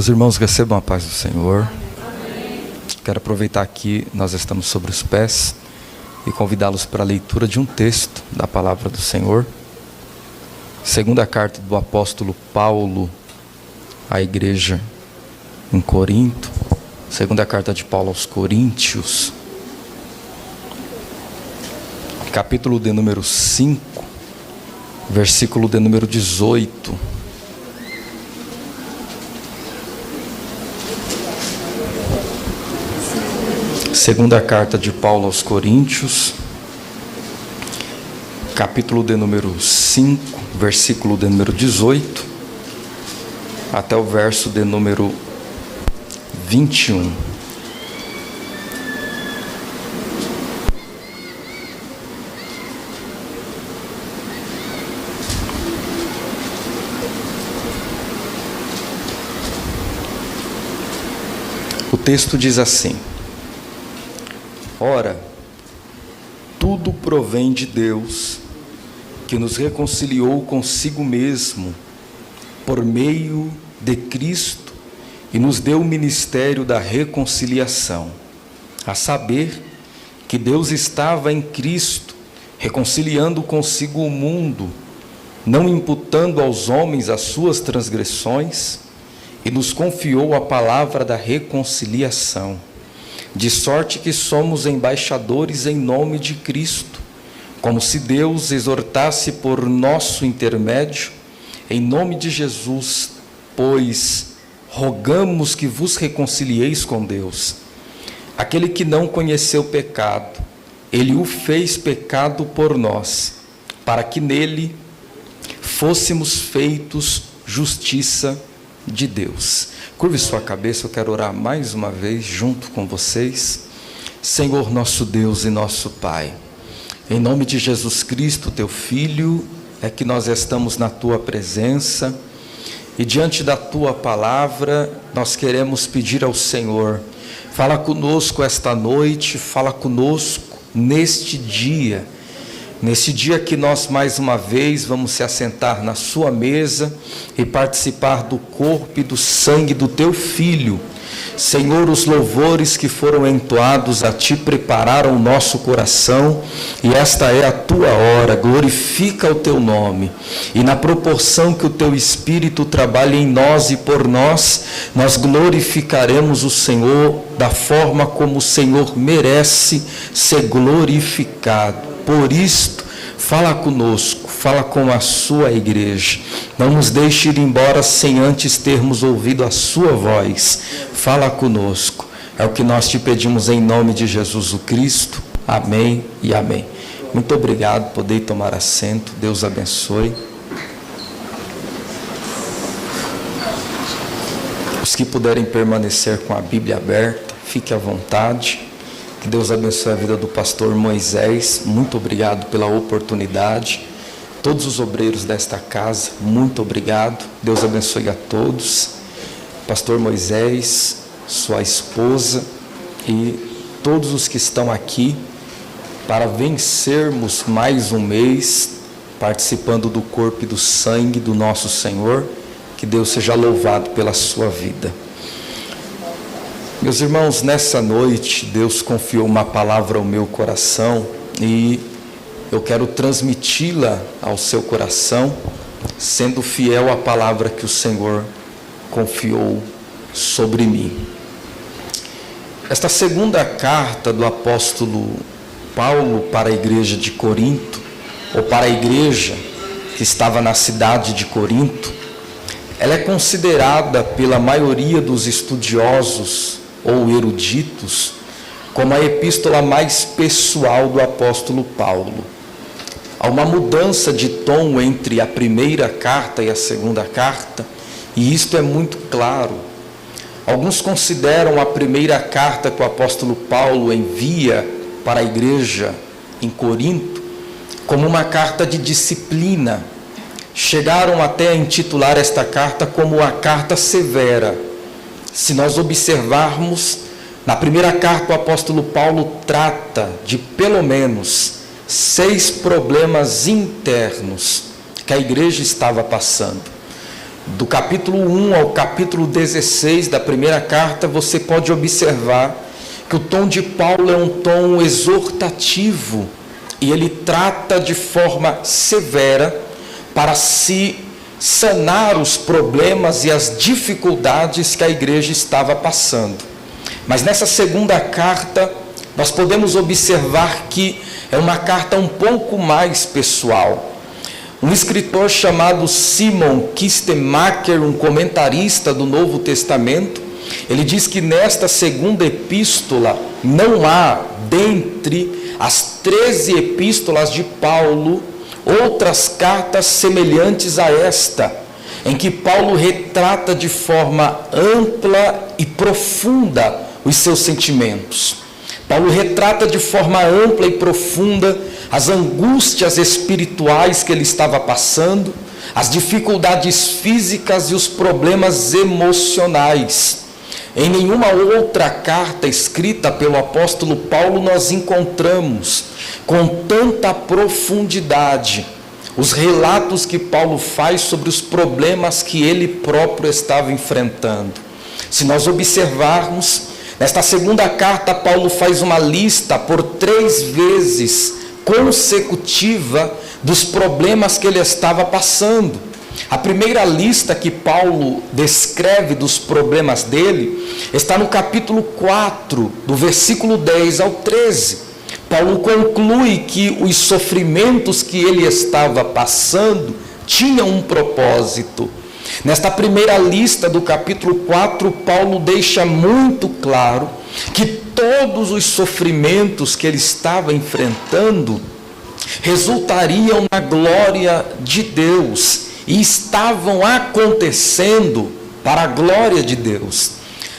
Meus irmãos, recebam a paz do Senhor. Quero aproveitar aqui, nós estamos sobre os pés, e convidá-los para a leitura de um texto da palavra do Senhor. Segunda carta do apóstolo Paulo à igreja em Corinto. Segunda carta de Paulo aos Coríntios. Capítulo de número 5, versículo de número 18. Segunda carta de Paulo aos Coríntios, capítulo de número 5, versículo de número 18, até o verso de número 21. O texto diz assim: Ora, tudo provém de Deus, que nos reconciliou consigo mesmo, por meio de Cristo, e nos deu o ministério da reconciliação, a saber, que Deus estava em Cristo, reconciliando consigo o mundo, não imputando aos homens as suas transgressões, e nos confiou a palavra da reconciliação. De sorte que somos embaixadores em nome de Cristo, como se Deus exortasse por nosso intermédio, em nome de Jesus, pois rogamos que vos reconcilieis com Deus. Aquele que não conheceu pecado, ele o fez pecado por nós, para que nele fôssemos feitos justiça de Deus. Curve sua cabeça, eu quero orar mais uma vez junto com vocês. Senhor nosso Deus e nosso Pai, em nome de Jesus Cristo, teu Filho, é que nós estamos na tua presença e diante da tua palavra nós queremos pedir ao Senhor, fala conosco esta noite, fala conosco neste dia que nós mais uma vez vamos se assentar na sua mesa e participar do corpo e do sangue do teu Filho. Senhor, os louvores que foram entoados a ti prepararam o nosso coração, e esta é a tua hora. Glorifica o teu nome, e na proporção que o teu Espírito trabalha em nós e por nós, nós glorificaremos o Senhor da forma como o Senhor merece ser glorificado. Por isto, fala conosco, fala com a sua igreja. Não nos deixe ir embora sem antes termos ouvido a sua voz. Fala conosco. É o que nós te pedimos em nome de Jesus o Cristo. Amém e amém. Muito obrigado, podei tomar assento. Deus abençoe. Os que puderem permanecer com a Bíblia aberta, fique à vontade. Que Deus abençoe a vida do pastor Moisés. Muito obrigado pela oportunidade. Todos os obreiros desta casa, muito obrigado. Deus abençoe a todos. Pastor Moisés, sua esposa e todos os que estão aqui para vencermos mais um mês participando do corpo e do sangue do nosso Senhor. Que Deus seja louvado pela sua vida. Meus irmãos, nessa noite, Deus confiou uma palavra ao meu coração e eu quero transmiti-la ao seu coração, sendo fiel à palavra que o Senhor confiou sobre mim. Esta segunda carta do apóstolo Paulo para a igreja de Corinto, ou para a igreja que estava na cidade de Corinto, ela é considerada pela maioria dos estudiosos ou eruditos, como a epístola mais pessoal do apóstolo Paulo. Há uma mudança de tom entre a primeira carta e a segunda carta, e isto é muito claro. Alguns consideram a primeira carta que o apóstolo Paulo envia para a igreja em Corinto como uma carta de disciplina. Chegaram até a intitular esta carta como a carta severa. Se nós observarmos, na primeira carta o apóstolo Paulo trata de pelo menos 6 problemas internos que a igreja estava passando. do capítulo 1 ao capítulo 16 da primeira carta, você pode observar que o tom de Paulo é um tom exortativo e ele trata de forma severa para se sanar os problemas e as dificuldades que a igreja estava passando. Mas nessa segunda carta, nós podemos observar que é uma carta um pouco mais pessoal. Um escritor chamado Simon Kistemaker, um comentarista do Novo Testamento, ele diz que nesta segunda epístola não há, dentre as 13 epístolas de Paulo, outras cartas semelhantes a esta, em que Paulo retrata de forma ampla e profunda os seus sentimentos. Paulo retrata de forma ampla e profunda as angústias espirituais que ele estava passando, as dificuldades físicas e os problemas emocionais. Em nenhuma outra carta escrita pelo apóstolo Paulo nós encontramos com tanta profundidade os relatos que Paulo faz sobre os problemas que ele próprio estava enfrentando. Se nós observarmos, nesta segunda carta, Paulo faz uma lista por 3 vezes consecutiva dos problemas que ele estava passando. A primeira lista que Paulo descreve dos problemas dele está no capítulo 4, do versículo 10 ao 13. Paulo conclui que os sofrimentos que ele estava passando tinham um propósito. Nesta primeira lista do capítulo 4, Paulo deixa muito claro que todos os sofrimentos que ele estava enfrentando resultariam na glória de Deus e estavam acontecendo para a glória de Deus.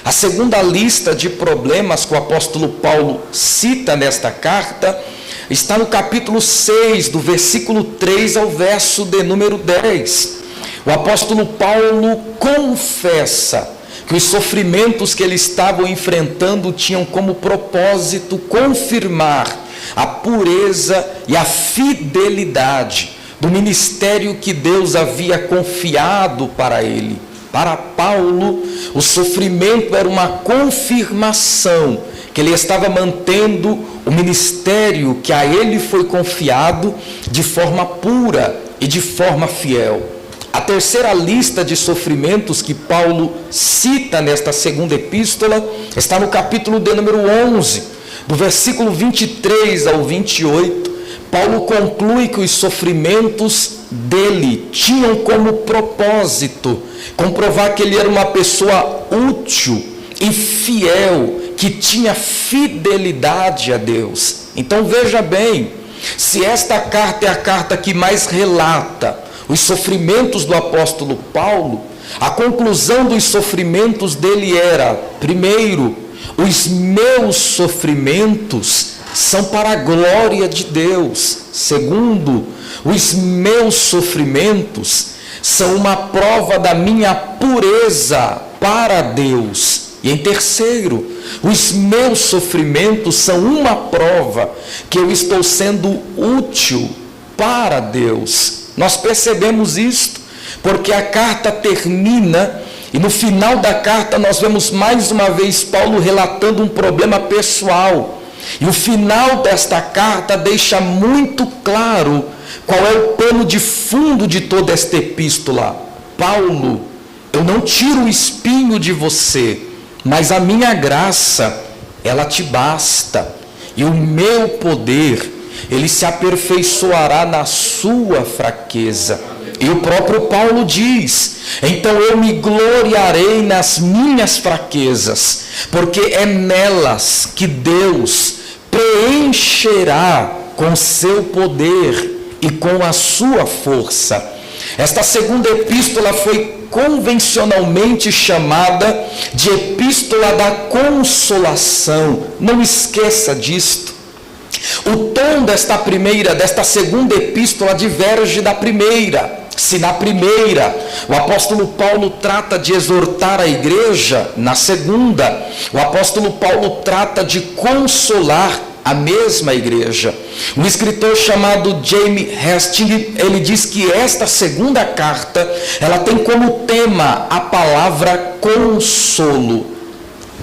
A segunda lista de problemas que o apóstolo Paulo cita nesta carta está no capítulo 6, do versículo 3 ao verso de número 10. O apóstolo Paulo confessa que os sofrimentos que ele estava enfrentando tinham como propósito confirmar a pureza e a fidelidade do ministério que Deus havia confiado para ele. Para Paulo, o sofrimento era uma confirmação que ele estava mantendo o ministério que a ele foi confiado de forma pura e de forma fiel. A terceira lista de sofrimentos que Paulo cita nesta segunda epístola está no capítulo de número 11, do versículo 23 ao 28. Paulo conclui que os sofrimentos dele tinham como propósito comprovar que ele era uma pessoa útil e fiel, que tinha fidelidade a Deus. Então veja bem, se esta carta é a carta que mais relata os sofrimentos do apóstolo Paulo, a conclusão dos sofrimentos dele era: primeiro, os meus sofrimentos são para a glória de Deus. Segundo, os meus sofrimentos são uma prova da minha pureza para Deus. E em terceiro, os meus sofrimentos são uma prova que eu estou sendo útil para Deus. Nós percebemos isto, porque a carta termina e no final da carta nós vemos mais uma vez Paulo relatando um problema pessoal. E o final desta carta deixa muito claro qual é o pano de fundo de toda esta epístola. Paulo, eu não tiro o espinho de você, mas a minha graça, ela te basta. E o meu poder, ele se aperfeiçoará na sua fraqueza. E o próprio Paulo diz: então eu me gloriarei nas minhas fraquezas, porque é nelas que Deus preencherá com seu poder e com a sua força. Esta segunda epístola foi convencionalmente chamada de epístola da consolação. Não esqueça disto. O tom desta segunda epístola diverge da primeira. Se na primeira o apóstolo Paulo trata de exortar a igreja, na segunda o apóstolo Paulo trata de consolar a mesma igreja. Um escritor chamado James Hastings, ele diz que esta segunda carta, ela tem como tema a palavra consolo.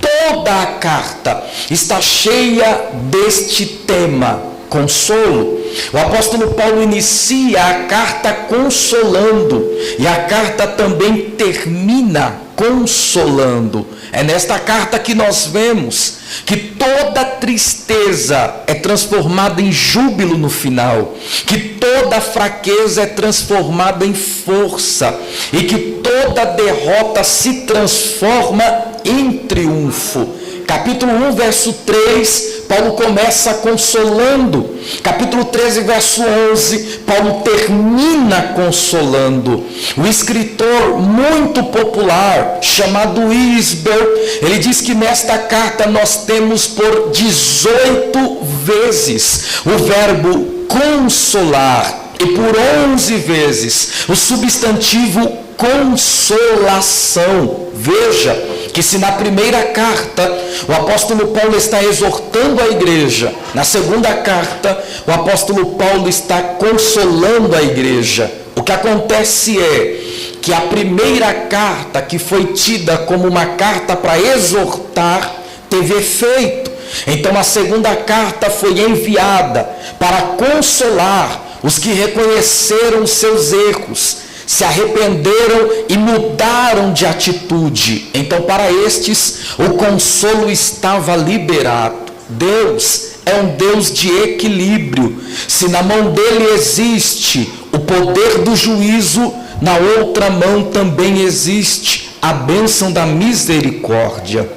Toda a carta está cheia deste tema, consolo. O apóstolo Paulo inicia a carta consolando, e a carta também termina consolando. É nesta carta que nós vemos que toda tristeza é transformada em júbilo no final, que toda fraqueza é transformada em força, e que toda derrota se transforma em triunfo. Capítulo 1, verso 3, Paulo começa consolando. Capítulo 13, verso 11, Paulo termina consolando. O escritor muito popular, chamado Isber, ele diz que nesta carta nós temos por 18 vezes o verbo consolar, e por 11 vezes o substantivo consolação. Veja que se na primeira carta o apóstolo Paulo está exortando a igreja, na segunda carta o apóstolo Paulo está consolando a igreja. O que acontece é que a primeira carta, que foi tida como uma carta para exortar, teve efeito. Então a segunda carta foi enviada para consolar os que reconheceram os seus erros, se arrependeram e mudaram de atitude. Então, para estes, o consolo estava liberado. Deus é um Deus de equilíbrio. Se na mão dele existe o poder do juízo, na outra mão também existe a bênção da misericórdia.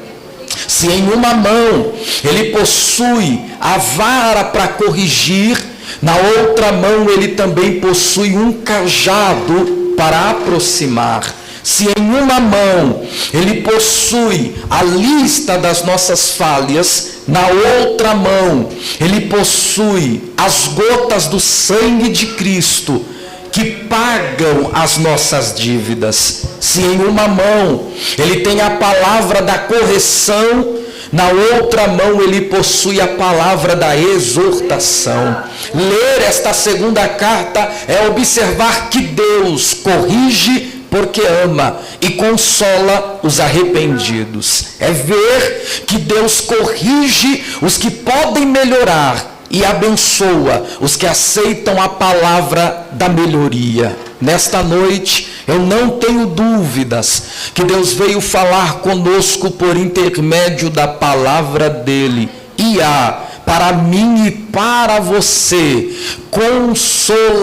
Se em uma mão ele possui a vara para corrigir, na outra mão ele também possui um cajado para aproximar. Se em uma mão ele possui a lista das nossas falhas, na outra mão ele possui as gotas do sangue de Cristo que pagam as nossas dívidas. Se em uma mão ele tem a palavra da correção, na outra mão ele possui a palavra da exortação. Ler esta segunda carta é observar que Deus corrige porque ama e consola os arrependidos. É ver que Deus corrige os que podem melhorar e abençoa os que aceitam a palavra da melhoria. Nesta noite, eu não tenho dúvidas que Deus veio falar conosco por intermédio da palavra dele. E há, para mim e para você,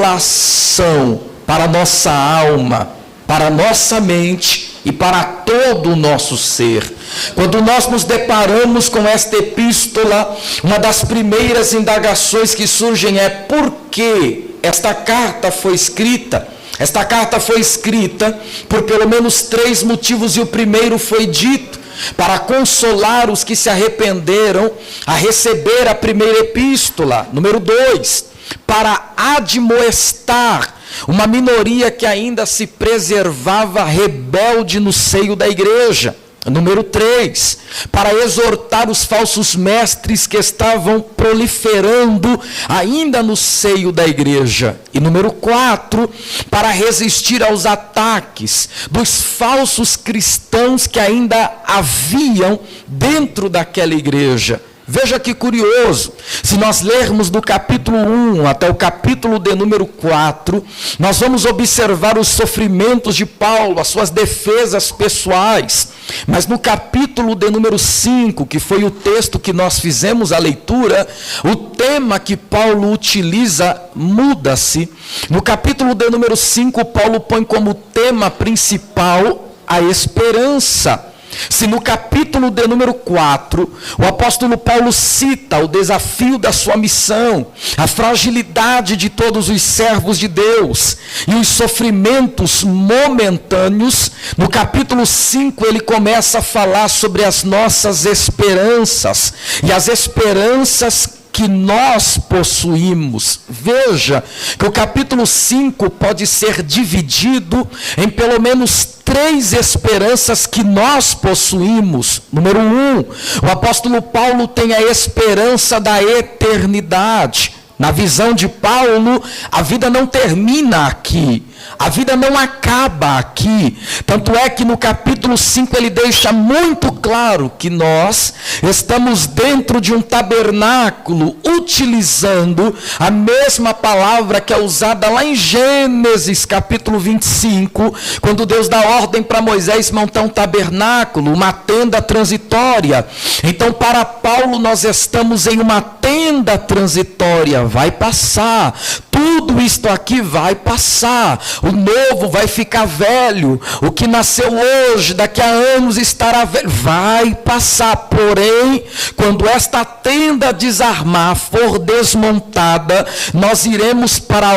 consolação para nossa alma, para nossa mente e para todo o nosso ser. Quando nós nos deparamos com esta epístola, uma das primeiras indagações que surgem é: por que esta carta foi escrita? Esta carta foi escrita por pelo menos 3 motivos, e o primeiro foi dito: para consolar os que se arrependeram a receber a primeira epístola. Número 2, para admoestar uma minoria que ainda se preservava rebelde no seio da igreja. Número 3, para exortar os falsos mestres que estavam proliferando ainda no seio da igreja. E número 4, para resistir aos ataques dos falsos cristãos que ainda haviam dentro daquela igreja. Veja que curioso, se nós lermos do capítulo 1 até o capítulo de número 4, nós vamos observar os sofrimentos de Paulo, as suas defesas pessoais. Mas no capítulo de número 5, que foi o texto que nós fizemos a leitura, o tema que Paulo utiliza muda-se. No capítulo de número 5, Paulo põe como tema principal a esperança. Se no capítulo de número 4, o apóstolo Paulo cita o desafio da sua missão, a fragilidade de todos os servos de Deus e os sofrimentos momentâneos, no capítulo 5 ele começa a falar sobre as nossas esperanças, e as esperanças que nós possuímos. Veja que o capítulo 5 pode ser dividido em pelo menos 3 esperanças que nós possuímos. Número 1, o apóstolo Paulo tem a esperança da eternidade. Na visão de Paulo, a vida não termina aqui. A vida não acaba aqui. Tanto é que no capítulo 5 ele deixa muito claro que nós estamos dentro de um tabernáculo, utilizando a mesma palavra que é usada lá em Gênesis capítulo 25, quando Deus dá ordem para Moisés montar um tabernáculo, uma tenda transitória. Então, para Paulo, nós estamos em uma tenda transitória, vai passar. Tudo isto aqui vai passar. O novo vai ficar velho. O que nasceu hoje, daqui a anos estará velho. Vai passar. Porém, quando esta tenda desarmar, for desmontada, nós iremos para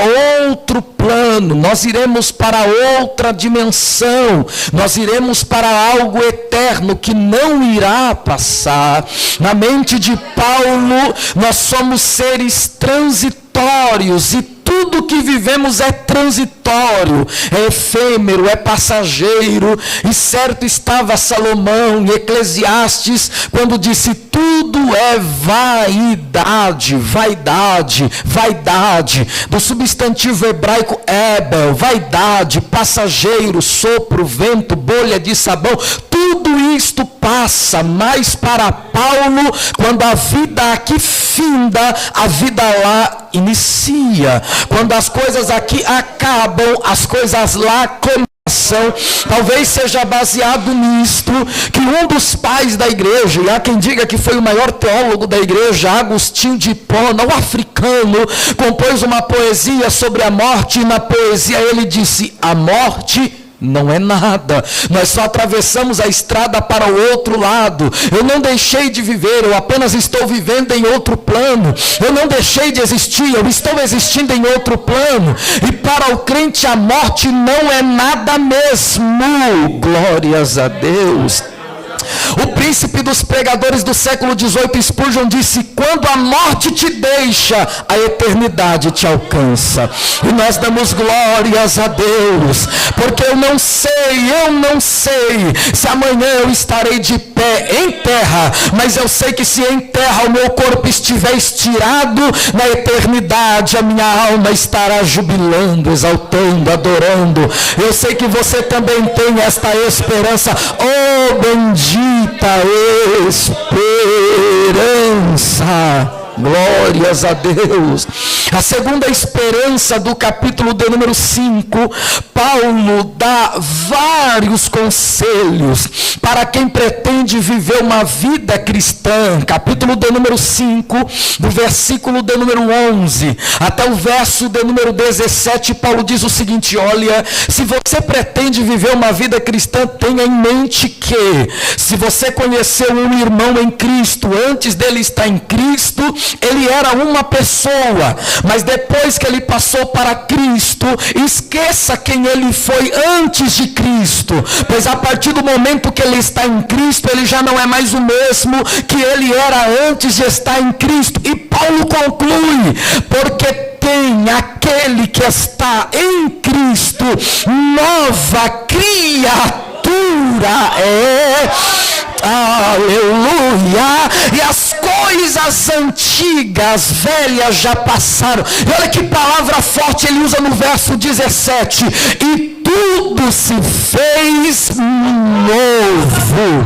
outro plano. Nós iremos para outra dimensão. Nós iremos para algo eterno que não irá passar. Na mente de Paulo, nós somos seres transitórios e tudo que vivemos é transitório, é efêmero, é passageiro. E certo estava Salomão em Eclesiastes quando disse: tudo é vaidade, vaidade, vaidade. Do substantivo hebraico ebel, vaidade, passageiro, sopro, vento, bolha de sabão. Tudo isto passa, mas para Paulo, quando a vida aqui finda, a vida lá inicia. Quando as coisas aqui acabam, as coisas lá começam. Talvez seja baseado nisto que um dos pais da igreja, e há quem diga que foi o maior teólogo da igreja, Agostinho de Hipona, o africano, compôs uma poesia sobre a morte, e na poesia ele disse: a morte não é nada, nós só atravessamos a estrada para o outro lado. Eu não deixei de viver, eu apenas estou vivendo em outro plano. Eu não deixei de existir, eu estou existindo em outro plano. E para o crente a morte não é nada mesmo. Glórias a Deus. O príncipe dos pregadores do século XVIII, Spurgeon, disse: quando a morte te deixa, a eternidade te alcança. E nós damos glórias a Deus, porque eu não sei se amanhã eu estarei de pé em terra, mas eu sei que se em terra o meu corpo estiver estirado, na eternidade a minha alma estará jubilando, exaltando, adorando. Eu sei que você também tem esta esperança. Oh, bendita esperança! Glórias a Deus. A segunda esperança do capítulo de número 5, Paulo dá vários conselhos para quem pretende viver uma vida cristã. Capítulo de número 5, do versículo de número 11 até o verso de número 17, Paulo diz o seguinte: olha, se você pretende viver uma vida cristã, tenha em mente que, se você conheceu um irmão em Cristo, antes dele estar em Cristo, ele era uma pessoa, mas depois que ele passou para Cristo, esqueça quem ele foi antes de Cristo, pois a partir do momento que ele está em Cristo, ele já não é mais o mesmo que ele era antes de estar em Cristo. E Paulo conclui: porque tem aquele que está em Cristo, nova criatura é. Aleluia! E as coisas antigas, velhas já passaram. E olha que palavra forte ele usa no verso 17: e tudo se fez novo.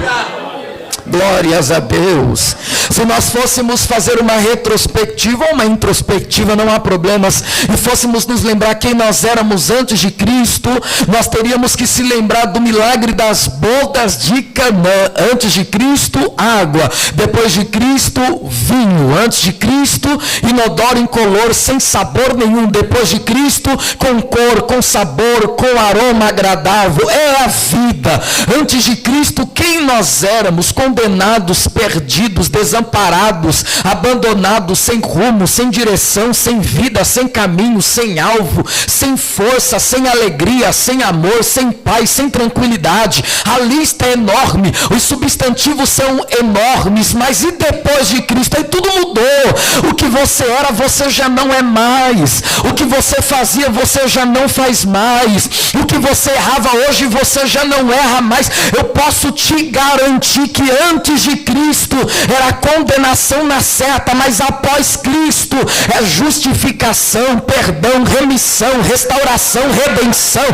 Glórias a Deus. Se nós fôssemos fazer uma retrospectiva ou uma introspectiva, não há problemas, e fôssemos nos lembrar quem nós éramos antes de Cristo, nós teríamos que se lembrar do milagre das bodas de Canaã. Antes de Cristo, água. Depois de Cristo, vinho. Antes de Cristo, inodoro, incolor, sem sabor nenhum. Depois de Cristo, com cor, com sabor, com aroma agradável. É a vida. Antes de Cristo, quem nós éramos? Com condenados, perdidos, desamparados, abandonados, sem rumo, sem direção, sem vida, sem caminho, sem alvo, sem força, sem alegria, sem amor, sem paz, sem tranquilidade. A lista é enorme, os substantivos são enormes, mas e depois de Cristo? Aí tudo mudou. O que você era, você já não é mais. O que você fazia, você já não faz mais. O que você errava hoje, você já não erra mais. Eu posso te garantir que antes de Cristo era condenação na seta, mas após Cristo é justificação, perdão, remissão, restauração, redenção.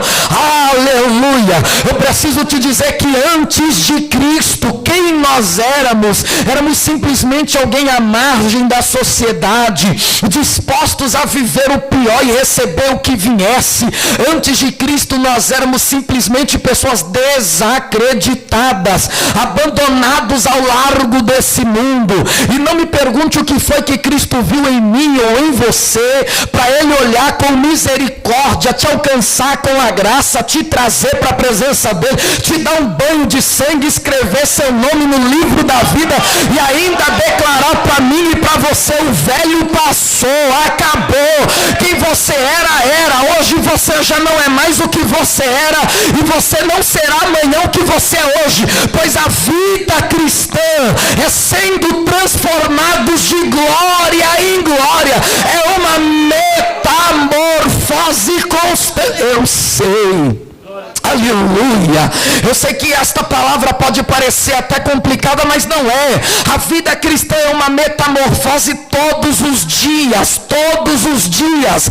Aleluia! Eu preciso te dizer que antes de Cristo, quem nós éramos? Éramos simplesmente alguém à margem da sociedade, dispostos a viver o pior e receber o que viesse. Antes de Cristo nós éramos simplesmente pessoas desacreditadas, abandonados ao largo desse mundo. E não me pergunte o que foi que Cristo viu em mim ou em você, para Ele olhar com misericórdia, te alcançar com a graça, te trazer para a presença dEle, te dar um banho de sangue, escrever seu nome no livro da vida e ainda declarar para mim e para você: o velho passou, acabou. Quem você era. Hoje você já não é mais o que você era, e você não será amanhã o que você é hoje, pois a vida cristã é sendo transformados de glória em glória. É uma metamorfose constante. Eu sei. Aleluia! Eu sei que esta palavra pode parecer até complicada, mas não é. A vida cristã é uma metamorfose todos os dias, todos os dias.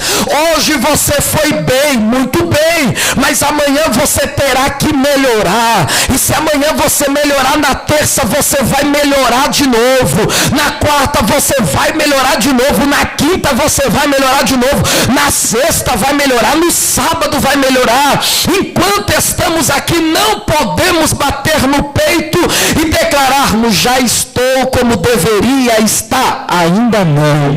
Hoje você foi bem, muito bem, mas amanhã você terá que melhorar. E se amanhã você melhorar, na terça você vai melhorar de novo, na quarta você vai melhorar de novo, na quinta você vai melhorar de novo, na sexta vai melhorar, no sábado vai melhorar. Enquanto estamos aqui, não podemos bater no peito e declararmos: já estou como deveria estar. Ainda não.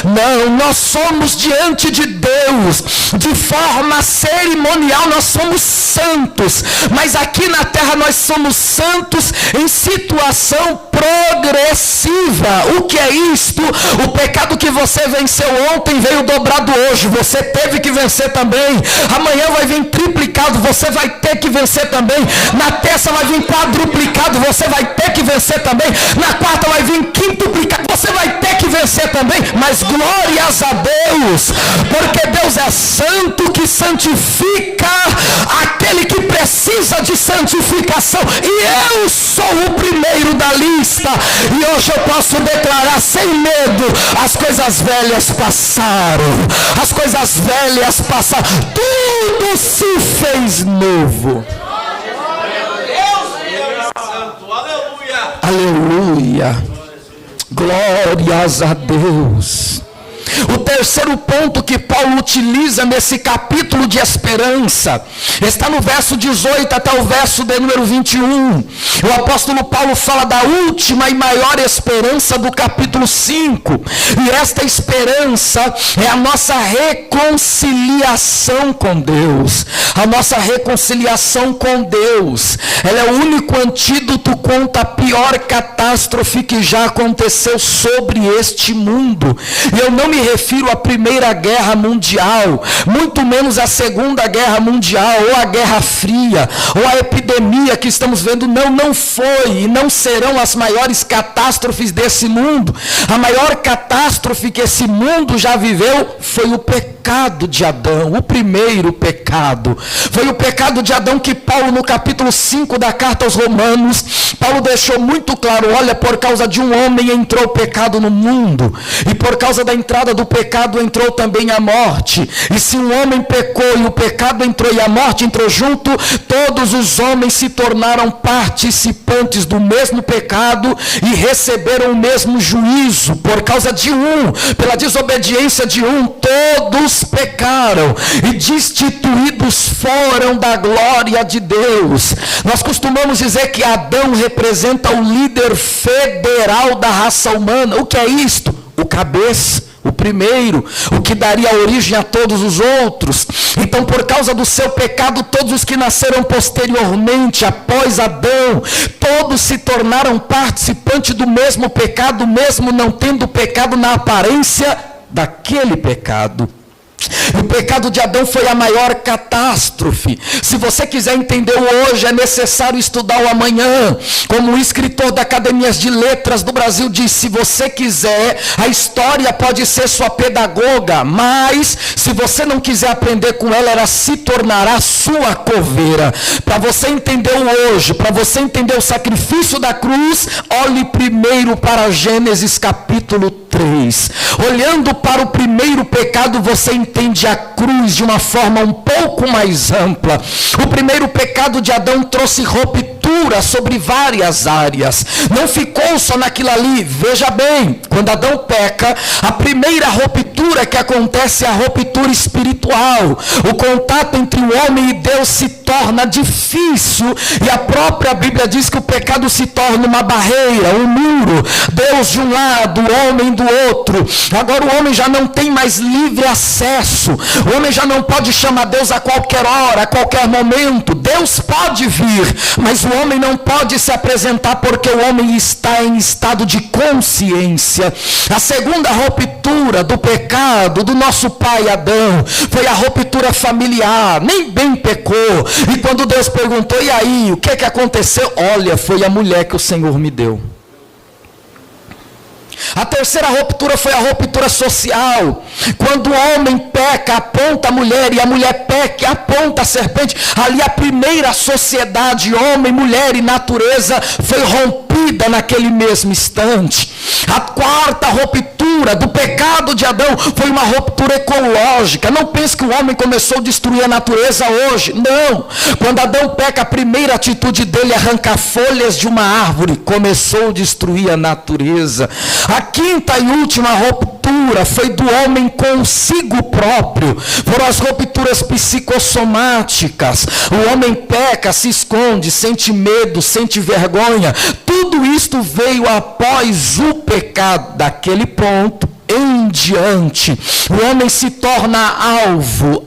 Não, nós somos diante de Deus, de forma cerimonial, nós somos santos, mas aqui na terra nós somos santos em situação progressiva. O que é isto? O pecado que você venceu ontem veio dobrado hoje, você teve que vencer também. Amanhã vai vir triplicado, você vai ter que vencer também. Na terça vai vir quadruplicado, você vai ter que vencer também. Na quarta vai vir quintuplicado, você vai ter que vencer também. Mas glórias a Deus, porque Deus é santo, que santifica aquele que precisa de santificação. E eu sou o primeiro da lista. E hoje eu posso declarar sem medo: as coisas velhas passaram. As coisas velhas passaram. Tudo se fez novo. Aleluia. Glórias a Deus. O terceiro ponto que Paulo utiliza nesse capítulo de esperança está no verso 18 até o verso de número 21. O apóstolo Paulo fala da última e maior esperança do capítulo 5. E esta esperança é a nossa reconciliação com Deus. A nossa reconciliação com Deus. Ela é o único antídoto contra a pior catástrofe que já aconteceu sobre este mundo. E eu não me refiro à Primeira Guerra Mundial, muito menos à Segunda Guerra Mundial, ou à Guerra Fria, ou à epidemia que estamos vendo. Não foi e não serão as maiores catástrofes desse mundo. A maior catástrofe que esse mundo já viveu foi o pecado de Adão, o primeiro pecado. Foi o pecado de Adão que Paulo, no capítulo 5 da carta aos Romanos, Paulo deixou muito claro: olha, por causa de um homem entrou o pecado no mundo, e por causa da entrada do pecado entrou também a morte. E se um homem pecou e o pecado entrou e a morte entrou junto, todos os homens se tornaram participantes do mesmo pecado e receberam o mesmo juízo. Por causa de um, pela desobediência de um, todos pecaram e destituídos foram da glória de Deus. Nós costumamos dizer que Adão representa o líder federal da raça humana. O que é isto? O cabeça, o primeiro, o que daria origem a todos os outros. Então, por causa do seu pecado, todos os que nasceram posteriormente, após Adão, todos se tornaram participantes do mesmo pecado, mesmo não tendo pecado na aparência daquele pecado. O pecado de Adão foi a maior catástrofe. Se você quiser entender o hoje, é necessário estudar o amanhã. Como o escritor da Academia de Letras do Brasil diz, se você quiser, a história pode ser sua pedagoga, mas se você não quiser aprender com ela, ela se tornará sua coveira. Para você entender o hoje, para você entender o sacrifício da cruz, olhe primeiro para Gênesis capítulo 3. Olhando para o primeiro pecado, você entende a cruz de uma forma um pouco mais ampla. O primeiro pecado de Adão trouxe ruptura sobre várias áreas. Não ficou só naquilo ali. Veja bem, quando Adão peca, a primeira ruptura que acontece é a ruptura espiritual. O contato entre o homem e Deus se torna difícil, e a própria Bíblia diz que o pecado se torna uma barreira, um muro. Deus de um lado, o homem do outro. Agora o homem já não tem mais livre acesso. O homem já não pode chamar Deus a qualquer hora, a qualquer momento. Deus pode vir, mas o homem não pode se apresentar, porque o homem está em estado de consciência. A segunda ruptura do pecado do nosso pai Adão foi a ruptura familiar. Nem bem pecou. E quando Deus perguntou, e aí, o que aconteceu? Olha, foi a mulher que o Senhor me deu. A terceira ruptura foi a ruptura social. Quando o homem peca, aponta a mulher, e a mulher peca e aponta a serpente. Ali a primeira sociedade, homem, mulher e natureza, foi rompida naquele mesmo instante. A quarta ruptura do pecado de Adão foi uma ruptura ecológica. Não pense que o homem começou a destruir a natureza hoje. Não. Quando Adão peca, a primeira atitude dele é arrancar folhas de uma árvore. Começou a destruir a natureza. A quinta e última ruptura foi do homem consigo próprio. Foram as rupturas psicossomáticas. O homem peca, se esconde, sente medo, sente vergonha. Tudo isto veio após o pecado. Daquele ponto em diante, o homem se torna alvo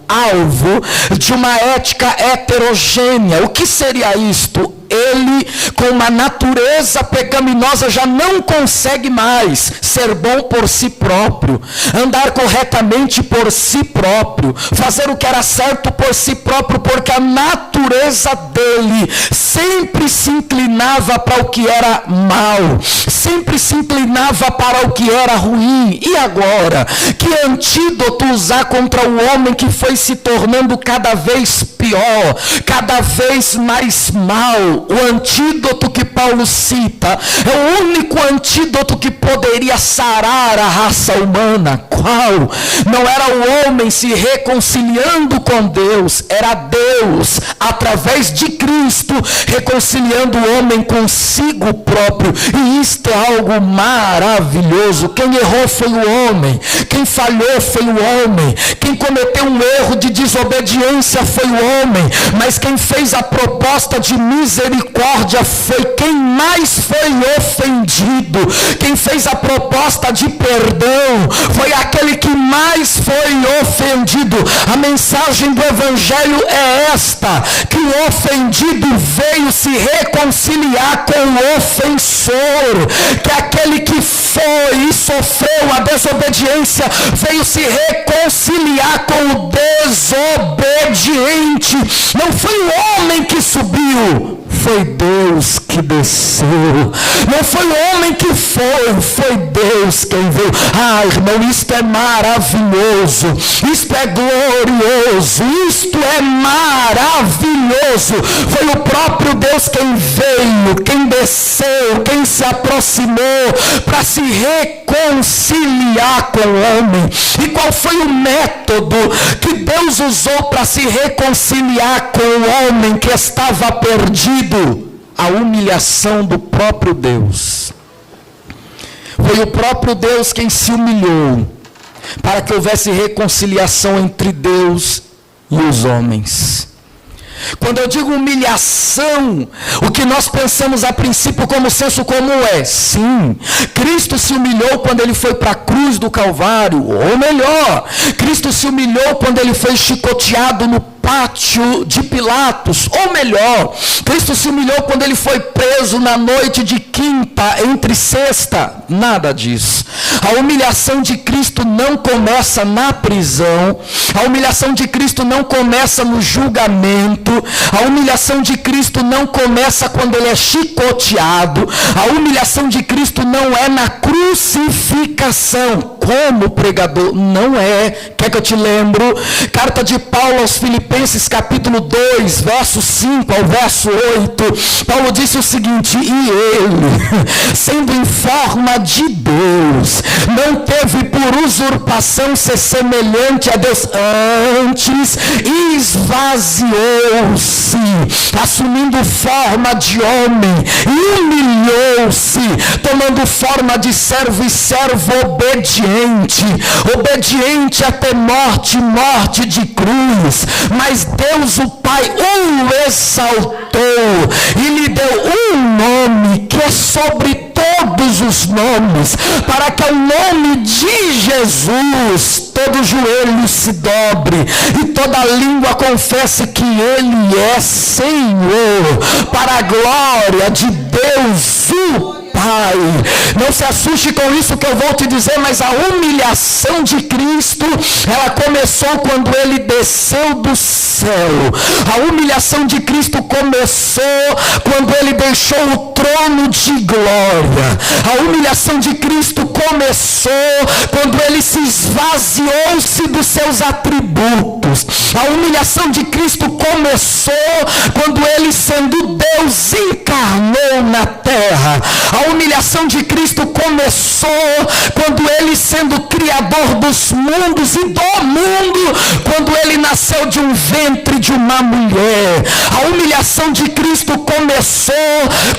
de uma ética heterogênea. O que seria isto? Ele, com uma natureza pecaminosa, já não consegue mais ser bom por si próprio, andar corretamente por si próprio, fazer o que era certo por si próprio, porque a natureza dele sempre se inclinava para o que era mal, sempre se inclinava para o que era ruim. E agora, que antídoto usar contra o homem que foi se tornando cada vez pior, cada vez mais mal? O antídoto que Paulo cita é o único antídoto que poderia sarar a raça humana. Qual? Não era o homem se reconciliando com Deus, era Deus, através de Cristo, reconciliando o homem consigo próprio. E isto é algo maravilhoso. Quem errou foi o homem, quem falhou foi o homem, quem cometeu um erro de desobediência foi o homem, mas quem fez a proposta de misericórdia foi quem mais foi ofendido. Quem fez a proposta de perdão foi aquele que mais foi ofendido. A mensagem do Evangelho é esta: que o ofendido veio se reconciliar com o ofensor, que aquele que foi e sofreu a desobediência veio se reconciliar com o desobediente. Não foi o homem que subiu, foi Deus que desceu. Não foi o homem que foi Deus quem veio. Ah, irmão, isto é maravilhoso, isto é glorioso, isto é maravilhoso. Foi o próprio Deus quem veio, quem desceu, quem se aproximou para se reconciliar com o homem. E qual foi o método que Deus usou para se reconciliar com o homem que estava perdido? A humilhação do próprio Deus. Foi o próprio Deus quem se humilhou para que houvesse reconciliação entre Deus e os homens. Quando eu digo humilhação, o que nós pensamos a princípio como senso comum é, sim, Cristo se humilhou quando ele foi para a cruz do Calvário, ou melhor, Cristo se humilhou quando ele foi chicoteado no pátio de Pilatos, ou melhor, Cristo se humilhou quando ele foi preso na noite de quinta entre sexta. Nada disso. A humilhação de Cristo não começa na prisão, a humilhação de Cristo não começa no julgamento, a humilhação de Cristo não começa quando ele é chicoteado, a humilhação de Cristo não é na crucificação. Como pregador, não é. Quer que eu te lembro? Carta de Paulo aos Filipenses, capítulo 2, verso 5 ao verso 8. Paulo disse o seguinte: e ele, sendo em forma de Deus, não teve por usurpação ser semelhante a Deus, antes esvaziou-se, assumindo forma de homem, e humilhou-se, tomando forma de servo e servo obediente até morte, morte de cruz. Mas Deus o Pai o exaltou e lhe deu um nome que é sobre todos os nomes, para que ao nome de Jesus todo joelho se dobre e toda língua confesse que ele é Senhor, para a glória de Deus o Pai. Não se assuste com isso que eu vou te dizer, mas a humilhação de Cristo, ela começou quando ele desceu do céu. A humilhação de Cristo começou quando ele deixou o trono de glória. A humilhação de Cristo começou quando ele se esvaziou-se dos seus atributos. A humilhação de Cristo começou quando ele, sendo Deus, encarnou na terra. A humilhação de Cristo começou quando ele, sendo criador dos mundos e do mundo, quando ele nasceu de um ventre de uma mulher. A humilhação de Cristo começou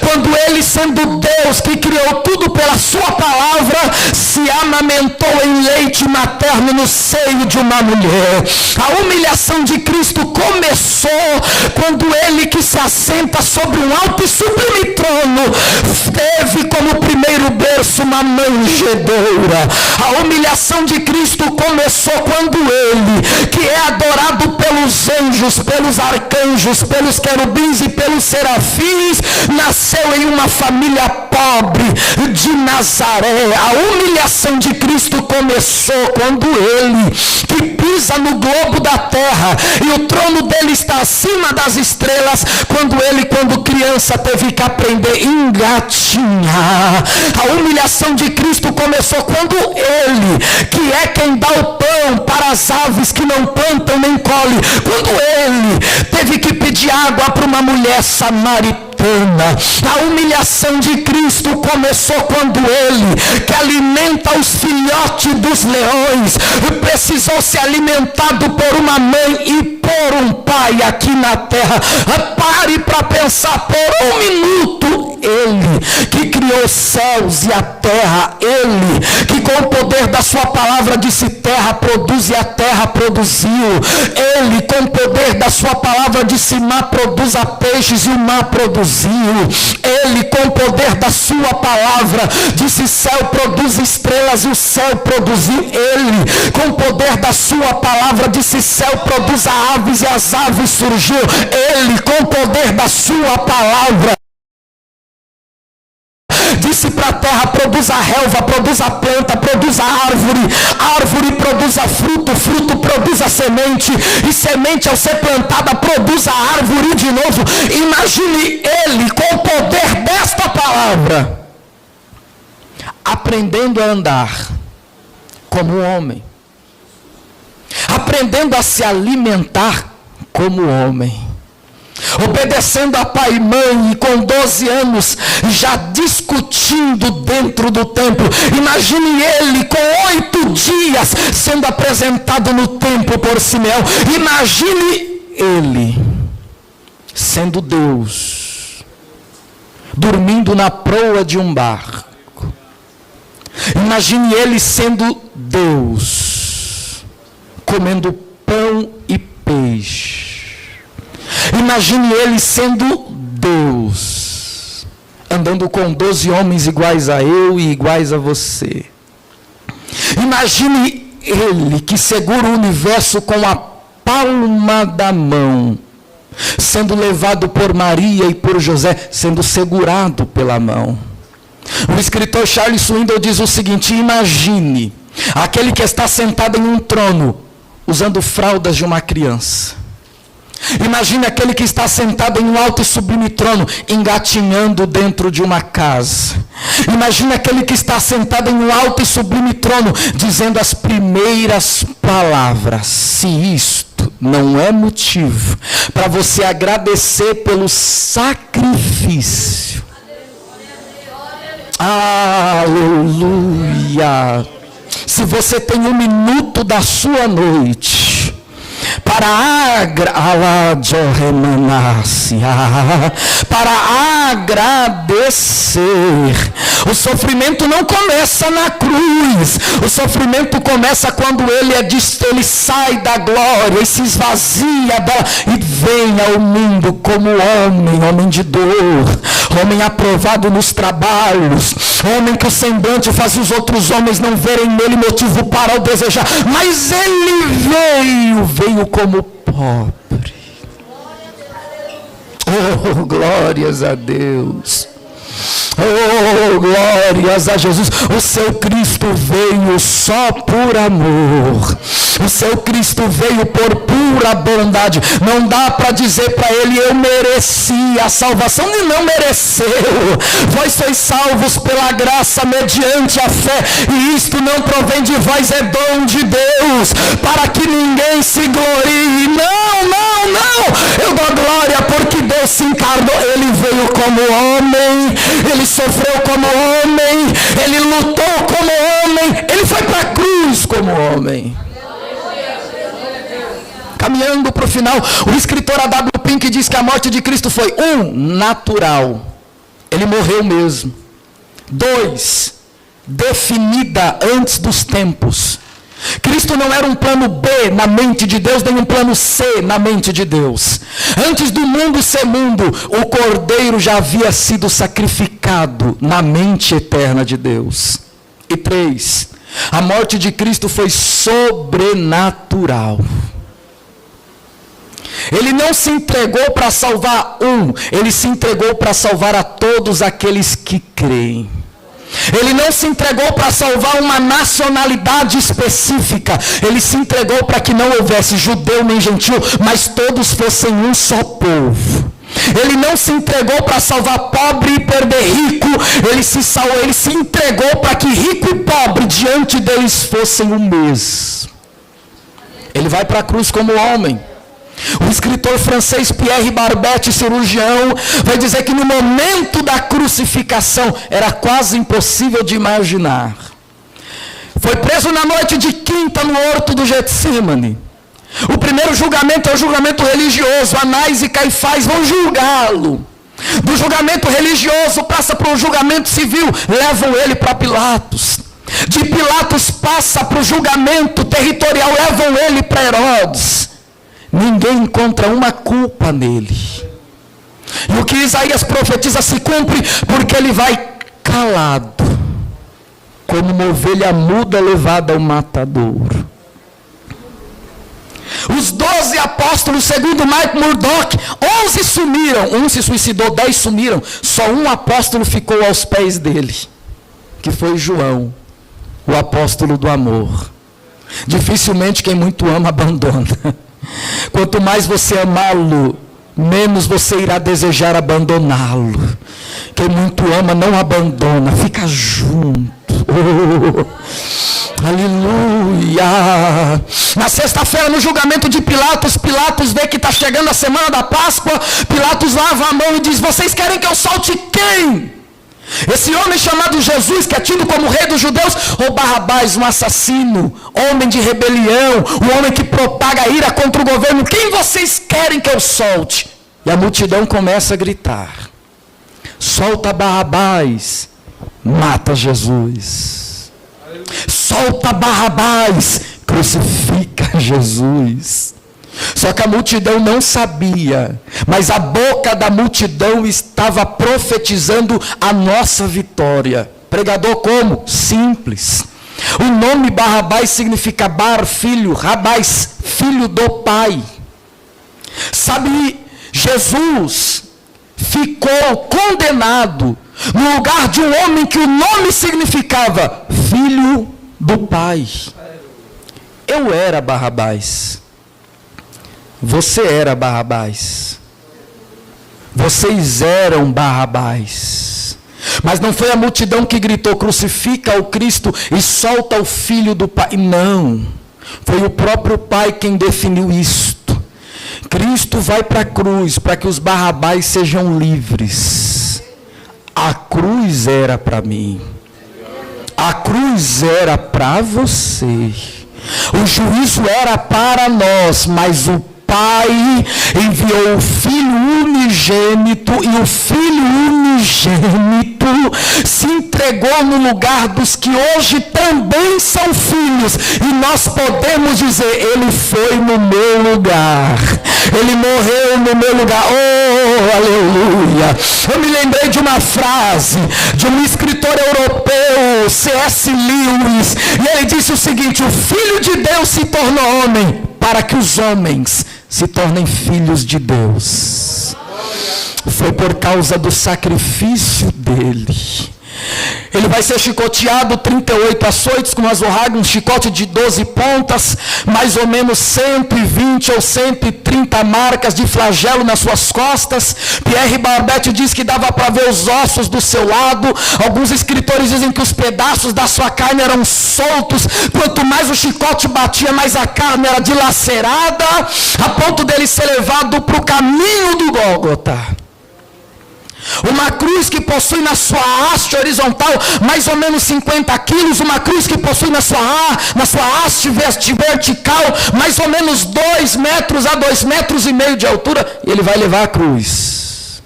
quando ele, sendo Deus que criou tudo pela sua palavra, se amamentou em leite materno no seio de uma mulher. A humilhação de Cristo começou quando ele, que se assenta sobre um alto e sublime trono, teve como primeiro berço uma manjedoura. A humilhação de Cristo começou quando ele, que é adorado pelos anjos, pelos arcanjos, pelos querubins e pelos serafins, nasceu em uma família pobre de Nazaré. A humilhação de Cristo começou quando ele, que pisa no globo da terra e o trono dele está acima das estrelas, quando ele, quando criança, teve que aprender a engatinhar. A humilhação de Cristo começou quando ele, que é quem dá o pão para as aves que não plantam nem colhem, quando ele teve que pedir água para uma mulher samaritana. A humilhação de Cristo começou quando ele, que alimenta os filhotes dos leões, precisou ser alimentado por uma mãe e por um pai aqui na terra. Pare para pensar por um minuto. Ele que criou os céus e a terra, ele que com o poder da sua palavra disse terra produz e a terra produziu, ele com o poder da sua palavra disse mar produza peixes e o mar produziu, ele com o poder da sua palavra disse céu produz estrelas e o céu produziu, ele com o poder da sua palavra disse céu produz aves e as aves surgiu, ele com o poder da sua palavra disse para a terra, produz a relva, produz a planta, produz a árvore, árvore produz a fruto, fruto produz a semente, e semente ao ser plantada produz a árvore de novo. Imagine ele com o poder desta palavra, aprendendo a andar como homem, aprendendo a se alimentar como homem, obedecendo a pai e mãe, e com 12 anos já discutindo dentro do templo. Imagine ele com 8 dias sendo apresentado no templo por Simeão. Imagine ele sendo Deus, dormindo na proa de um barco. Imagine ele sendo Deus, comendo pão e peixe. Imagine ele sendo Deus, andando com 12 homens iguais a eu e iguais a você. Imagine ele que segura o universo com a palma da mão, sendo levado por Maria e por José, sendo segurado pela mão. O escritor Charles Swindoll diz o seguinte: imagine aquele que está sentado em um trono, usando fraldas de uma criança. Imagine aquele que está sentado em um alto e sublime trono, engatinhando dentro de uma casa. Imagine aquele que está sentado em um alto e sublime trono, dizendo as primeiras palavras. Se isto não é motivo para você agradecer pelo sacrifício. Aleluia! Se você tem um minuto da sua noite para agradecer. O sofrimento não começa na cruz. O sofrimento começa quando ele sai da glória e se esvazia dela e vem ao mundo como homem de dor, homem aprovado nos trabalhos, homem que o semblante faz os outros homens não verem nele motivo para o desejar, mas ele veio como pobre. Oh, glórias a Deus. Oh, glórias a Jesus. O seu Cristo veio só por amor. O seu Cristo veio por pura bondade. Não dá para dizer para ele: eu mereci a salvação. Ele não mereceu. Vós sois salvos pela graça mediante a fé, e isto não provém de vós, é dom de Deus, para que ninguém se glorie. Não, não, não. Eu dou glória porque Deus se encarnou. Ele veio como homem, ele sofreu como homem, ele lutou como homem, ele foi para a cruz como homem. Caminhando para o final, o escritor A.W. Pink diz que a morte de Cristo foi: 1, natural, ele morreu mesmo. 2, definida antes dos tempos. Cristo não era um plano B na mente de Deus, nem um plano C na mente de Deus. Antes do mundo ser mundo, o Cordeiro já havia sido sacrificado na mente eterna de Deus. E 3, a morte de Cristo foi sobrenatural. Ele não se entregou para salvar ele se entregou para salvar a todos aqueles que creem. Ele não se entregou para salvar uma nacionalidade específica. Ele se entregou para que não houvesse judeu nem gentil, mas todos fossem um só povo. Ele não se entregou para salvar pobre e perder rico. Ele se entregou para que rico e pobre diante deles fossem o mesmo. Ele vai para a cruz como homem. O escritor francês Pierre Barbet, cirurgião, vai dizer que no momento da crucificação era quase impossível de imaginar. Foi preso na noite de quinta no horto do Getsemane. O primeiro julgamento é o julgamento religioso. Anás e Caifás vão julgá-lo. Do julgamento religioso passa para o julgamento civil, levam ele para Pilatos. De Pilatos passa para o julgamento territorial, levam ele para Herodes. Ninguém encontra uma culpa nele. E o que Isaías profetiza se cumpre, porque ele vai calado, como uma ovelha muda levada ao matadouro. Os 12 apóstolos, segundo Mike Murdock, 11 sumiram. Um se suicidou, 10 sumiram. Só um apóstolo ficou aos pés dele, que foi João, o apóstolo do amor. Dificilmente quem muito ama abandona. Quanto mais você amá-lo, menos você irá desejar abandoná-lo. Quem muito ama não abandona, fica junto. Oh, aleluia. Na sexta-feira, no julgamento de Pilatos, Pilatos vê que está chegando a semana da Páscoa. Pilatos lava a mão e diz: vocês querem que eu solte quem? Esse homem chamado Jesus, que é tido como rei dos judeus, ou Barrabás, um assassino, homem de rebelião, um homem que propaga ira contra o governo? Quem vocês querem que eu solte? E a multidão começa a gritar: solta Barrabás, mata Jesus. Solta Barrabás, crucifica Jesus. Só que a multidão não sabia, mas a boca da multidão estava profetizando a nossa vitória. Pregador como? Simples. O nome Barrabás significa Bar, filho, Rabás, filho do pai. Sabe, Jesus ficou condenado no lugar de um homem que o nome significava filho do pai. Eu era Barrabás. Você era Barrabás. Vocês eram Barrabás. Mas não foi a multidão que gritou: crucifica o Cristo e solta o filho do pai. Não. Foi o próprio pai quem definiu isto. Cristo vai para a cruz para que os Barrabás sejam livres. A cruz era para mim. A cruz era para você. O juízo era para nós, mas o Pai enviou o Filho unigênito, e o Filho unigênito se entregou no lugar dos que hoje também são filhos, e nós podemos dizer: ele foi no meu lugar, ele morreu no meu lugar. Oh, aleluia! Eu me lembrei de uma frase de um escritor europeu, C.S. Lewis, e ele disse o seguinte: o Filho de Deus se tornou homem para que os homens se tornem filhos de Deus. Foi por causa do sacrifício dele. Ele vai ser chicoteado 38 açoites com azorraga, um chicote de 12 pontas, mais ou menos 120 ou 130 marcas de flagelo nas suas costas. Pierre Barbet diz que dava para ver os ossos do seu lado. Alguns escritores dizem que os pedaços da sua carne eram soltos. Quanto mais o chicote batia, mais a carne era dilacerada, a ponto dele ser levado para o caminho do Gólgota. Uma cruz que possui na sua haste horizontal mais ou menos 50 quilos. Uma cruz que possui na sua haste vertical mais ou menos 2 metros a 2,5 metros de altura. E ele vai levar a cruz.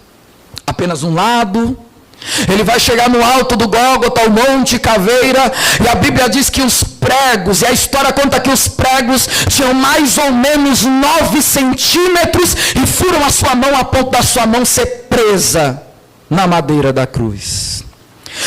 Apenas um lado. Ele vai chegar no alto do Gólgota, o Monte Caveira. E a Bíblia diz que os pregos, e a história conta que os pregos tinham mais ou menos 9 centímetros e furam a sua mão a ponto da sua mão ser presa na madeira da cruz.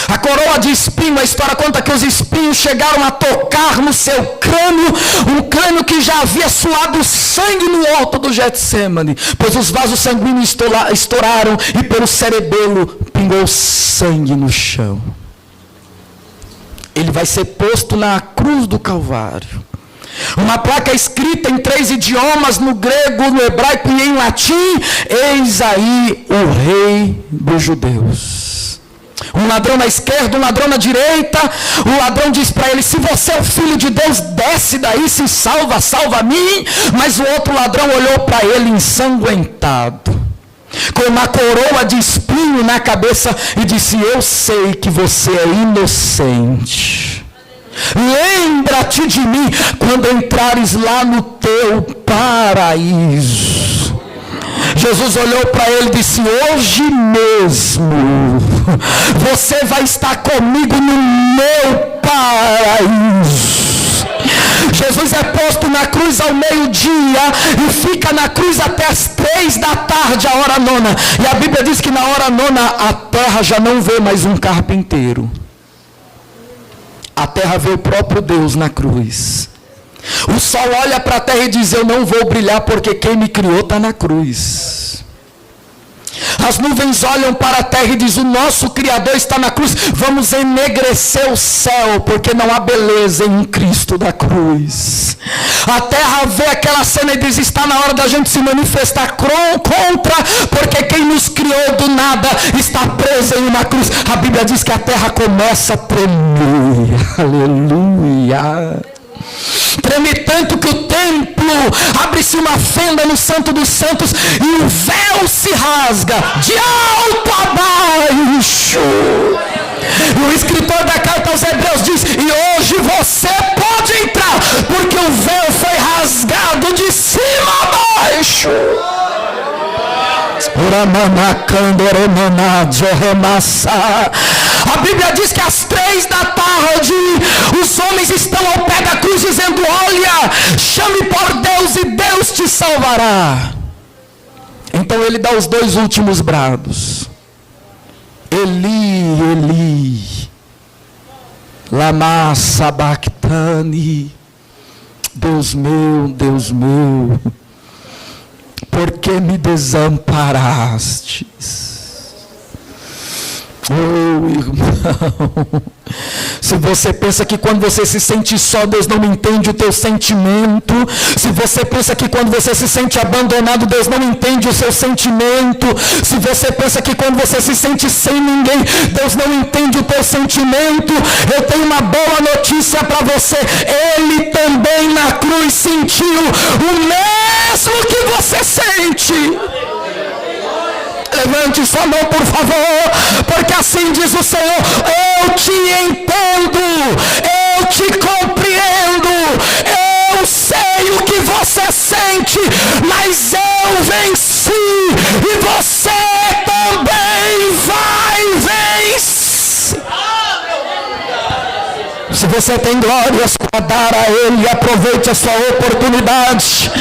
A coroa de espinho, a história conta que os espinhos chegaram a tocar no seu crânio, um crânio que já havia suado sangue no horto do Getsêmani, pois os vasos sanguíneos estouraram e pelo cerebelo pingou sangue no chão. Ele vai ser posto na cruz do Calvário. Uma placa escrita em 3 idiomas, no grego, no hebraico e em latim: eis aí o rei dos judeus. Um ladrão na esquerda, um ladrão na direita. O ladrão diz para ele: se você é o filho de Deus, desce daí, se salva, salva a mim. Mas o outro ladrão olhou para ele ensanguentado, com uma coroa de espinho na cabeça, e disse: eu sei que você é inocente. Lembra-te de mim quando entrares lá no teu paraíso. Jesus olhou para ele e disse: hoje mesmo você vai estar comigo no meu paraíso. Jesus é posto na cruz ao meio-dia e fica na cruz até as 3 da tarde, a hora nona. E a Bíblia diz que na hora nona a terra já não vê mais um carpinteiro. A terra vê o próprio Deus na cruz. O sol olha para a terra e diz: eu não vou brilhar porque quem me criou está na cruz. As nuvens olham para a terra e dizem: o nosso Criador está na cruz. Vamos enegrecer o céu porque não há beleza em Cristo da cruz. A terra vê aquela cena e diz: está na hora da gente se manifestar contra, porque quem nos criou do nada está preso em uma cruz. A Bíblia diz que a terra começa a tremer. Aleluia. Treme tanto que o templo abre-se uma fenda no Santo dos Santos e o véu se rasga de alto a baixo. E o escritor da carta aos Hebreus diz: e hoje você pode entrar, porque o véu foi rasgado de cima a baixo. A Bíblia diz que às 3 da tarde os homens estão ao pé da cruz dizendo: olha, chame por Deus Deus e Deus te salvará. Então ele dá os 2 últimos brados. Eli, Eli, lama sabachthani. Deus meu, por que me desamparastes? Oh, irmão, se você pensa que quando você se sente só, Deus não entende o teu sentimento, se você pensa que quando você se sente abandonado, Deus não entende o seu sentimento, se você pensa que quando você se sente sem ninguém, Deus não entende o teu sentimento, eu tenho uma boa notícia para você. Ele também na cruz sentiu o mesmo que você sente. Levante sua mão, por favor, porque assim diz o Senhor: eu te entendo, eu te compreendo, eu sei o que você sente, mas eu venci e você também vai vencer. Se você tem glórias para dar a Ele, aproveite a sua oportunidade.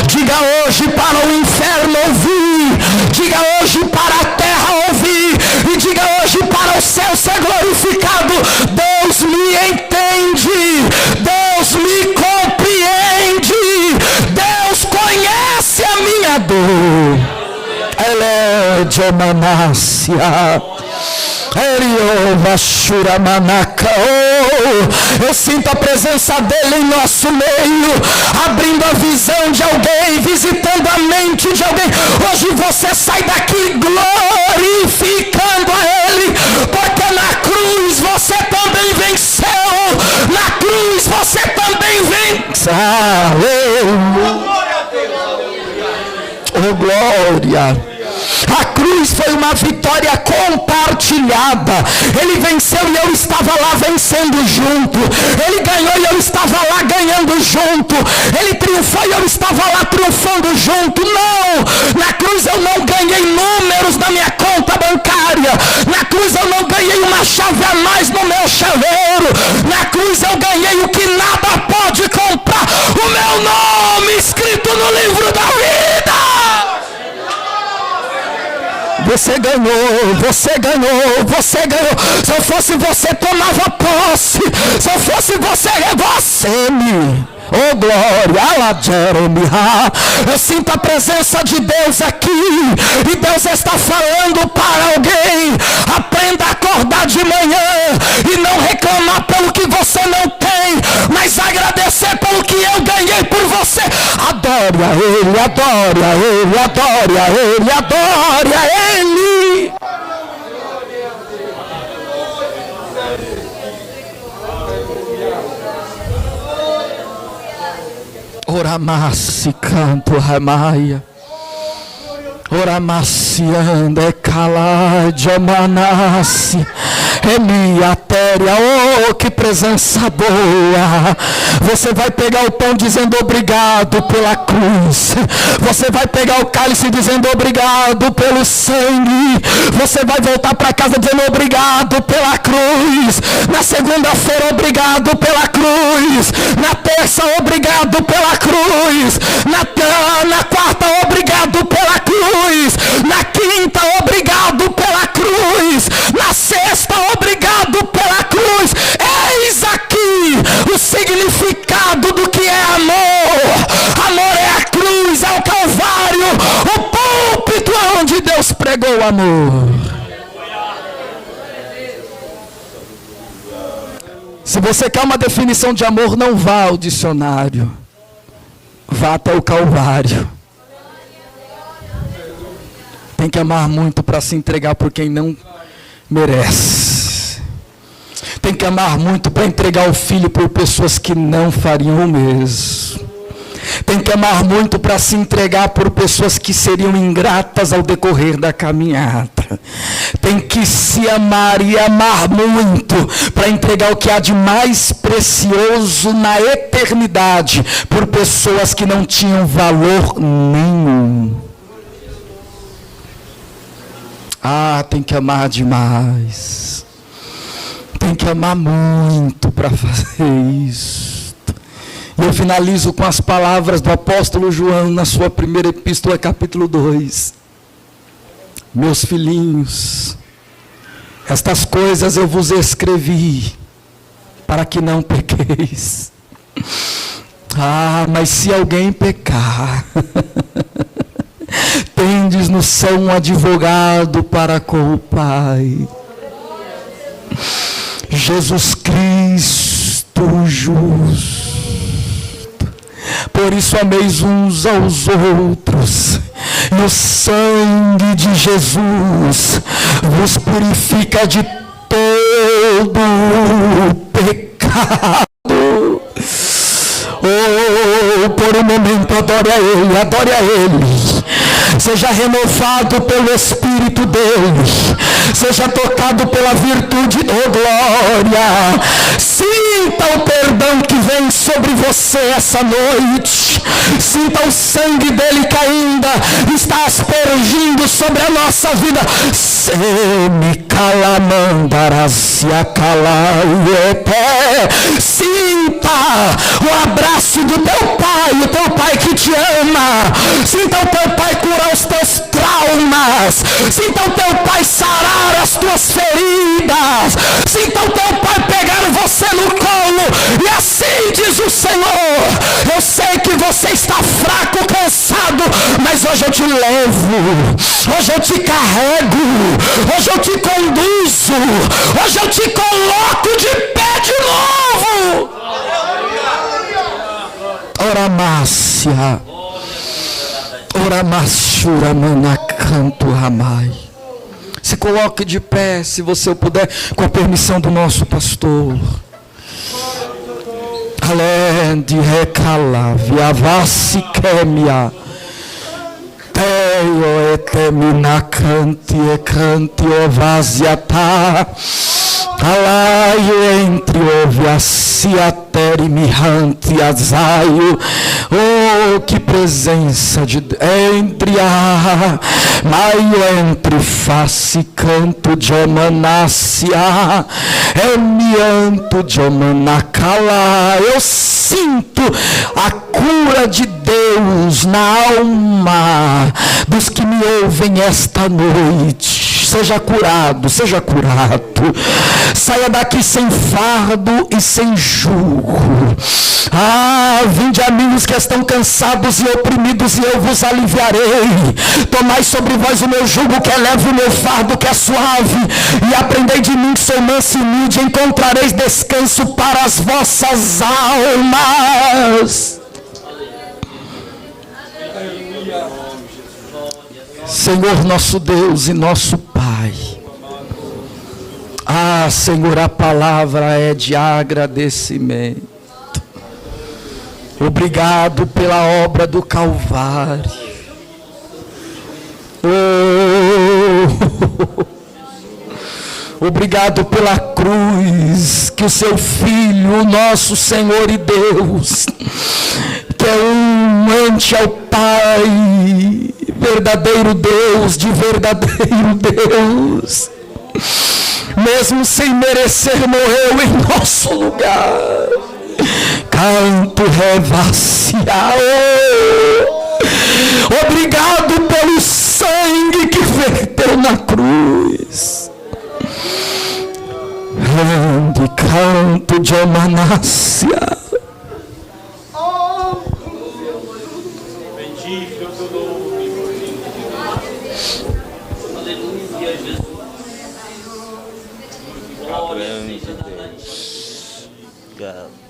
Diga hoje para o inferno ouvir, diga hoje para a terra ouvir, e diga hoje para o céu ser glorificado. Deus me entende, Deus me compreende, Deus conhece a minha dor. Ele é de Manácia. Eu sinto a presença dele em nosso meio, abrindo a visão de alguém, visitando a mente de alguém. Hoje você sai daqui glorificando a ele, porque na cruz você também venceu, na cruz você também venceu. Oh, glória! A cruz foi uma vitória compartilhada. Ele venceu e eu estava lá vencendo junto. Ele ganhou e eu estava lá ganhando junto. Ele triunfou e eu estava lá triunfando junto. Não! Na cruz eu não ganhei números na minha conta bancária. Na cruz eu não ganhei uma chave a mais no meu chaveiro. Na cruz eu ganhei o que nada pode comprar: o meu nome escrito no livro da vida. Você ganhou, você ganhou, você ganhou. Se eu fosse você, tomava posse. Se eu fosse você, me. Oh, glória, eu sinto a presença de Deus aqui, e Deus está falando para alguém: aprenda a acordar de manhã e não reclamar pelo que você não tem, mas agradecer pelo que eu ganhei por você. Adore a Ele, adore a Ele, adore a Ele, adore a Ele. Oramassi canto ramaia, oramassiando é caladia manassi, emiatéria. Oh, que presença boa! Você vai pegar o pão dizendo obrigado pela cruz, você vai pegar o cálice dizendo obrigado pelo sangue, você vai voltar para casa dizendo obrigado pela cruz. Na segunda-feira, obrigado pela cruz. Na terça, obrigado pela cruz. Na quarta, obrigado pela cruz. Na quinta, obrigado pela cruz. Na sexta, obrigado pela cruz. Eis aqui o significado do que é amor. Amor é a cruz, é o Calvário, o púlpito onde Deus pregou o amor. Se você quer uma definição de amor, não vá ao dicionário, vá até o Calvário. Tem que amar muito para se entregar por quem não merece. Tem que amar muito para entregar o filho por pessoas que não fariam o mesmo. Tem que amar muito para se entregar por pessoas que seriam ingratas ao decorrer da caminhada. Tem que se amar e amar muito para entregar o que há de mais precioso na eternidade por pessoas que não tinham valor nenhum. Ah, tem que amar demais. Tem que amar muito para fazer isso. Eu finalizo com as palavras do apóstolo João na sua primeira epístola, capítulo 2. Meus filhinhos, estas coisas eu vos escrevi para que não pequeis. Mas se alguém pecar, tendes no céu um advogado para com o Pai, Jesus Cristo justo. Por isso ameis uns aos outros, e o sangue de Jesus vos purifica de todo o pecado. Por um momento adore a Ele, adore a Ele. Seja renovado pelo Espírito dele, seja tocado pela virtude, glória. Sinta o perdão que vem sobre você essa noite. Sinta o sangue dele que ainda está aspergindo sobre a nossa vida. Sinta o abraço do teu Pai, o teu Pai que te ama. Sinta o teu Pai curar os teus traumas. Sinta o teu Pai sarar as tuas feridas. Sinta o teu Pai pegar você no colo. E assim diz o Senhor: eu sei que você está fraco, cansado, mas hoje eu te levo, hoje eu te carrego, hoje eu te conduzo, hoje eu te coloco de pé de novo. Oramácia, oramássura manacanto ramai. Se coloque de pé, se você puder, com a permissão do nosso pastor. Além de recala, viavassi quemia, teio etemina canti e canti ovaziata, alaio entre oviaciateri mihanti azaio. Oh, que presença de entre maio entre face canto de omanácia, emianto de omanacala. Eu sinto a cura de Deus na alma dos que me ouvem esta noite. Seja curado, seja curado. Saia daqui sem fardo e sem jugo. Vinde amigos que estão cansados e oprimidos, e eu vos aliviarei. Tomai sobre vós o meu jugo, que é leve, o meu fardo, que é suave, e aprendei de mim, que sou manso e humilde, encontrareis descanso para as vossas almas. Senhor nosso Deus e nosso Pai, Senhor, a palavra é de agradecimento. Obrigado pela obra do Calvário. Obrigado pela cruz que o seu Filho, nosso Senhor e Deus, que é ante ao Pai, verdadeiro Deus de verdadeiro Deus, mesmo sem merecer, morreu em nosso lugar. Canto revacial. Obrigado pelo sangue que verteu na cruz. Grande canto de Omanácia. Bendito é o teu nome. Aleluia, Jesus. Glória a Deus. Obrigado.